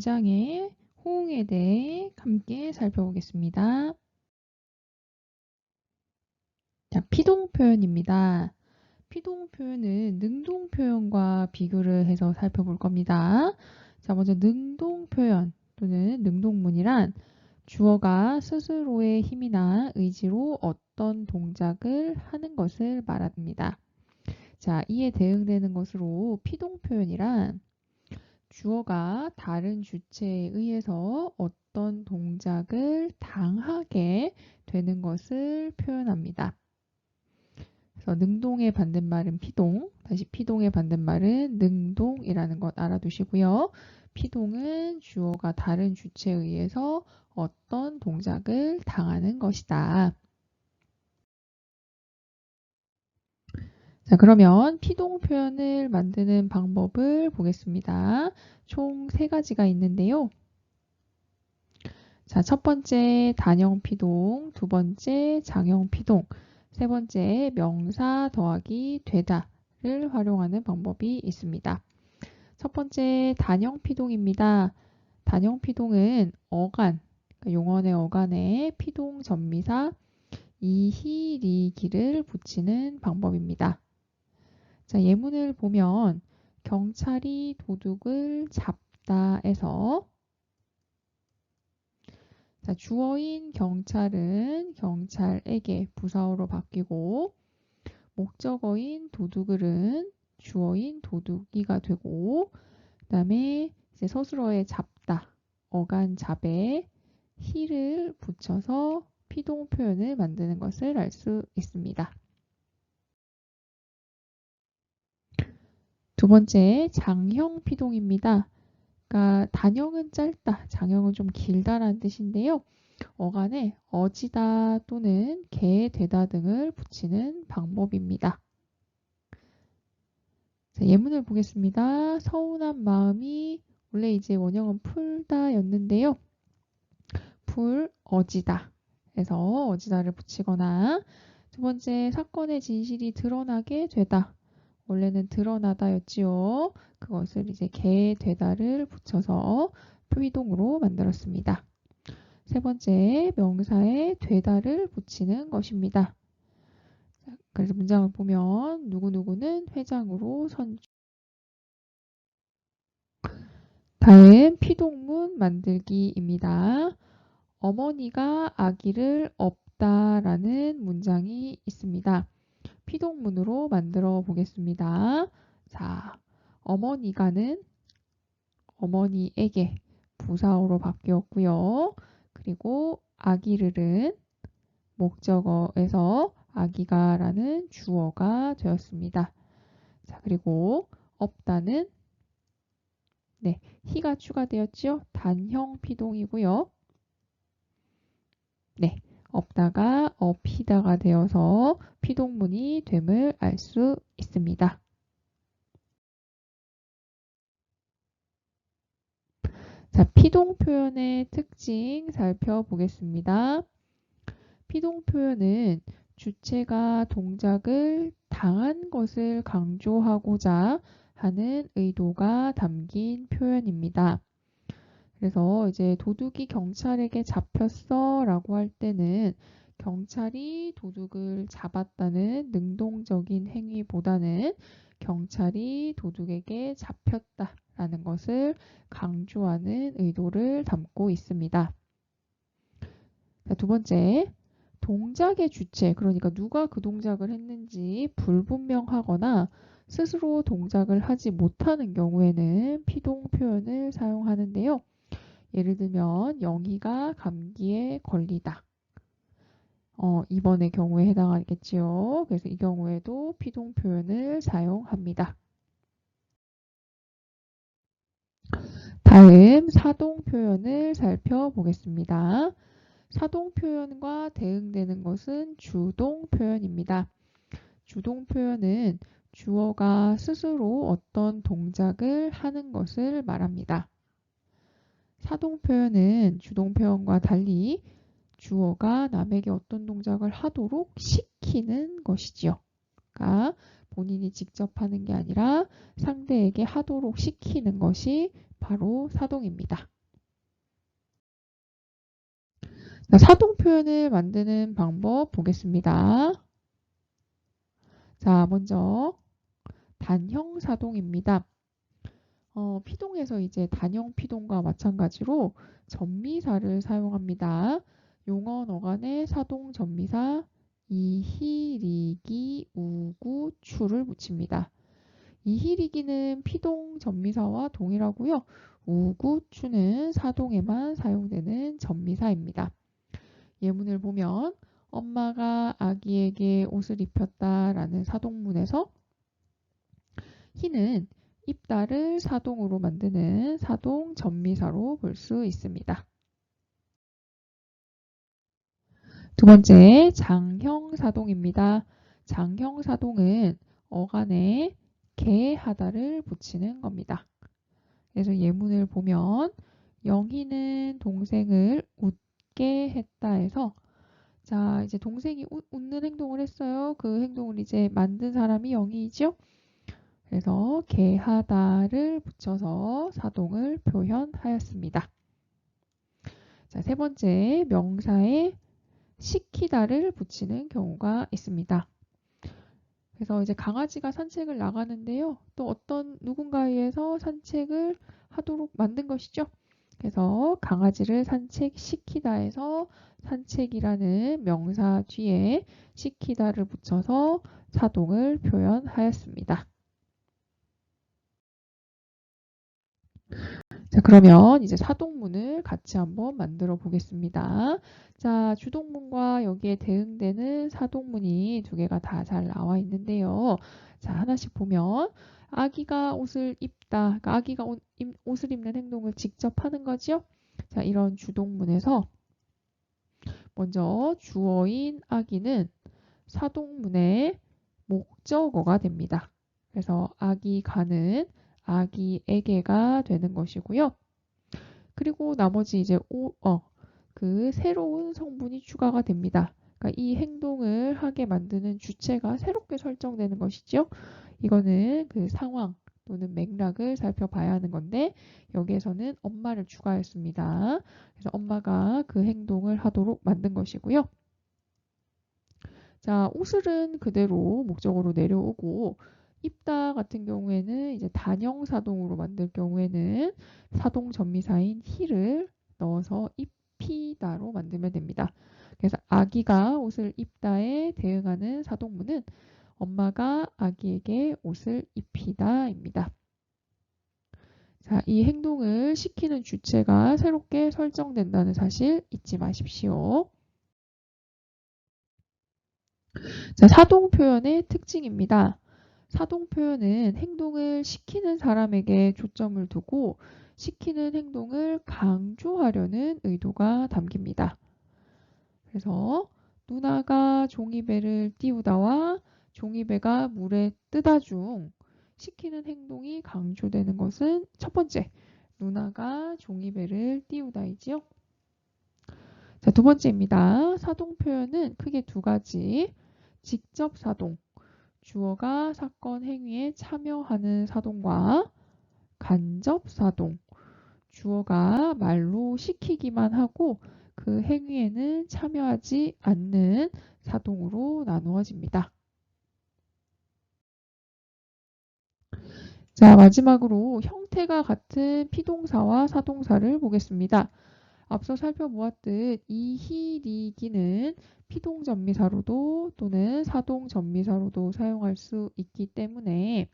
문장의 호응에 대해 함께 살펴보겠습니다. 자, 피동 표현입니다. 피동 표현은 능동 표현과 비교를 해서 살펴볼 겁니다. 자, 먼저 능동 표현 또는 능동문이란 주어가 스스로의 힘이나 의지로 어떤 동작을 하는 것을 말합니다. 자, 이에 대응되는 것으로 피동 표현이란 주어가 다른 주체에 의해서 어떤 동작을 당하게 되는 것을 표현합니다. 그래서 능동의 반대말은 피동, 다시 피동의 반대말은 능동이라는 것 알아두시고요. 피동은 주어가 다른 주체에 의해서 어떤 동작을 당하는 것이다. 자, 그러면 피동 표현을 만드는 방법을 보겠습니다. 총 3가지가 있는데요. 자, 첫 번째 단형 피동, 두 번째 장형 피동, 세 번째 명사 더하기 되다를 활용하는 방법이 있습니다. 첫 번째 단형 피동입니다. 단형 피동은 어간, 그러니까 용언의 어간에 피동 전미사 이히리기를 붙이는 방법입니다. 자, 예문을 보면 경찰이 도둑을 잡다에서 자, 주어인 경찰은 경찰에게 부사어로 바뀌고 목적어인 도둑을은 주어인 도둑이가 되고 그 다음에 이제 서술어에 잡다, 어간 잡에 히를 붙여서 피동 표현을 만드는 것을 알 수 있습니다. 두 번째 장형 피동입니다. 그러니까 단형은 짧다, 장형은 좀 길다라는 뜻인데요. 어간에 어지다 또는 개 되다 등을 붙이는 방법입니다. 자, 예문을 보겠습니다. 서운한 마음이 원래 이제 원형은 풀다였는데요. 풀 어지다 해서 어지다를 붙이거나 두 번째 사건의 진실이 드러나게 되다. 원래는 드러나다였지요. 그것을 이제 개 되다를 붙여서 표이동으로 만들었습니다. 세 번째 명사에 되다를 붙이는 것입니다. 자, 그래서 문장을 보면 누구누구는 회장으로 선출. 다음 피동문 만들기입니다. 어머니가 아기를 없다라는 문장이 있습니다. 피동문으로 만들어 보겠습니다. 자, 어머니가는 어머니에게 부사어로 바뀌었고요. 그리고 아기를은 목적어에서 아기가라는 주어가 되었습니다. 자, 그리고 없다는 히가 추가되었죠. 단형 피동이고요. 없다가 업히다가 되어서 피동문이 됨을 알 수 있습니다. 자, 피동 표현의 특징 살펴보겠습니다. 피동 표현은 주체가 동작을 당한 것을 강조하고자 하는 의도가 담긴 표현입니다. 그래서 이제 도둑이 경찰에게 잡혔어 라고 할 때는 경찰이 도둑을 잡았다는 능동적인 행위보다는 경찰이 도둑에게 잡혔다 라는 것을 강조하는 의도를 담고 있습니다. 자, 두 번째, 동작의 주체, 그러니까 누가 그 동작을 했는지 불분명하거나 스스로 동작을 하지 못하는 경우에는 피동 표현을 사용하는데요. 예를 들면 영희가 감기에 걸리다. 이번의 경우에 해당하겠지요. 그래서 이 경우에도 피동 표현을 사용합니다. 다음 사동 표현을 살펴보겠습니다. 사동 표현과 대응되는 것은 주동 표현입니다. 주동 표현은 주어가 스스로 어떤 동작을 하는 것을 말합니다. 사동 표현은 주동 표현과 달리 주어가 남에게 어떤 동작을 하도록 시키는 것이지요. 그러니까 본인이 직접 하는 게 아니라 상대에게 하도록 시키는 것이 바로 사동입니다. 자, 사동 표현을 만드는 방법 보겠습니다. 자, 먼저 단형 사동입니다. 피동에서 이제 단형 피동과 마찬가지로 전미사를 사용합니다. 용언 어간에 사동 전미사 이희리기 우구 추를 붙입니다. 이희리기는 피동 전미사와 동일하고요. 우구 추는 사동에만 사용되는 전미사입니다. 예문을 보면 엄마가 아기에게 옷을 입혔다라는 사동문에서 희는 입다를 사동으로 만드는 사동 전미사로 볼 수 있습니다. 두 번째, 장형 사동입니다. 장형 사동은 어간에 개하다를 붙이는 겁니다. 그래서 예문을 보면 영희는 동생을 웃게 했다 해서 자, 이제 동생이 웃는 행동을 했어요. 그 행동을 이제 만든 사람이 영희이죠. 그래서 개하다를 붙여서 사동을 표현하였습니다. 자, 세 번째, 명사에 시키다를 붙이는 경우가 있습니다. 그래서 이제 강아지가 산책을 나가는데요. 또 어떤 누군가에 의해서 산책을 하도록 만든 것이죠. 그래서 강아지를 산책시키다 해서 산책이라는 명사 뒤에 시키다를 붙여서 사동을 표현하였습니다. 자, 그러면 이제 사동문을 같이 한번 만들어 보겠습니다. 자, 주동문과 여기에 대응되는 사동문이 두 개가 다 잘 나와 있는데요. 자, 하나씩 보면 아기가 옷을 입다. 그러니까 아기가 옷을 입는 행동을 직접 하는 거죠. 자, 이런 주동문에서 먼저 주어인 아기는 사동문의 목적어가 됩니다. 그래서 아기 가는 아기에게가 되는 것이고요. 그리고 나머지 이제 그 새로운 성분이 추가가 됩니다. 그러니까 이 행동을 하게 만드는 주체가 새롭게 설정되는 것이죠. 이거는 그 상황 또는 맥락을 살펴봐야 하는 건데 여기에서는 엄마를 추가했습니다. 그래서 엄마가 그 행동을 하도록 만든 것이고요. 자, 옷을은 그대로 목적으로 내려오고 입다 같은 경우에는 이제 단형 사동으로 만들 경우에는 사동 전미사인 히를 넣어서 입히다로 만들면 됩니다. 그래서 아기가 옷을 입다에 대응하는 사동문은 엄마가 아기에게 옷을 입히다입니다. 자, 이 행동을 시키는 주체가 새롭게 설정된다는 사실 잊지 마십시오. 자, 사동 표현의 특징입니다. 사동 표현은 행동을 시키는 사람에게 초점을 두고 시키는 행동을 강조하려는 의도가 담깁니다. 그래서 누나가 종이배를 띄우다와 종이배가 물에 뜨다 중 시키는 행동이 강조되는 것은 첫 번째, 누나가 종이배를 띄우다이지요. 자, 두 번째입니다. 사동 표현은 크게 두 가지. 직접 사동, 주어가 사건 행위에 참여하는 사동과 간접 사동, 주어가 말로 시키기만 하고 그 행위에는 참여하지 않는 사동으로 나누어집니다. 자, 마지막으로 형태가 같은 피동사와 사동사를 보겠습니다. 앞서 살펴보았듯 이희리기는 피동전미사로도 또는 사동전미사로도 사용할 수 있기 때문에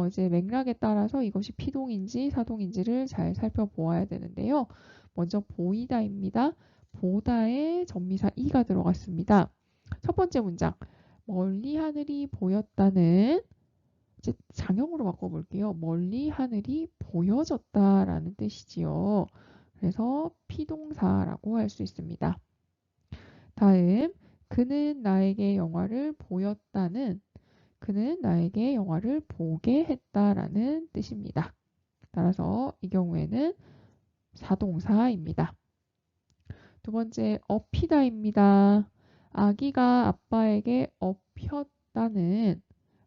이제 맥락에 따라서 이것이 피동인지 사동인지를 잘 살펴보아야 되는데요. 먼저 보이다입니다. 보다에 전미사 이가 들어갔습니다. 첫 번째 문장 멀리 하늘이 보였다는 이제 장형으로 바꿔볼게요. 멀리 하늘이 보여졌다라는 뜻이지요. 그래서 피동사라고 할 수 있습니다. 다음, 그는 나에게 영화를 보였다는 그는 나에게 영화를 보게 했다라는 뜻입니다. 따라서 이 경우에는 사동사입니다. 두 번째, 업히다입니다. 아기가 아빠에게 업혔다는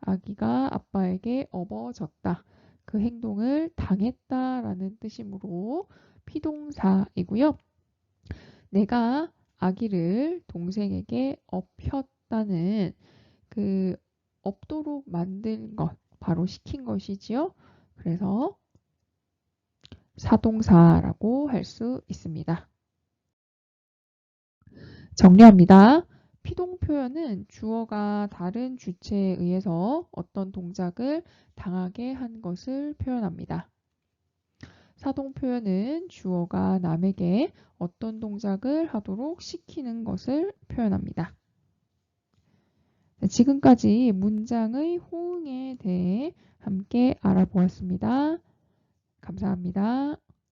아기가 아빠에게 업어졌다. 그 행동을 당했다라는 뜻이므로 피동사이고요. 내가 아기를 동생에게 업혔다는 그 업도록 만든 것, 바로 시킨 것이지요. 그래서 사동사라고 할 수 있습니다. 정리합니다. 피동 표현은 주어가 다른 주체에 의해서 어떤 동작을 당하게 한 것을 표현합니다. 사동 표현은 주어가 남에게 어떤 동작을 하도록 시키는 것을 표현합니다. 지금까지 문장의 호응에 대해 함께 알아보았습니다. 감사합니다.